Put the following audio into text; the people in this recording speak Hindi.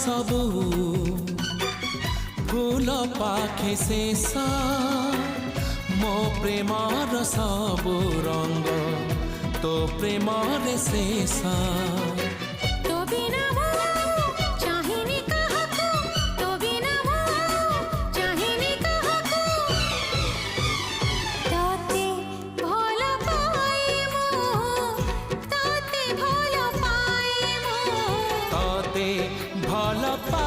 सबू फूल पाखे शेष मो प्रेमर सबु रंग तो प्रेमरे शेष तो बिना वो चाहिनी काहाकू तो बिना वो चाहिनी काहाकू ताते भल पाए मो ताते भल पाए मो तते भल पा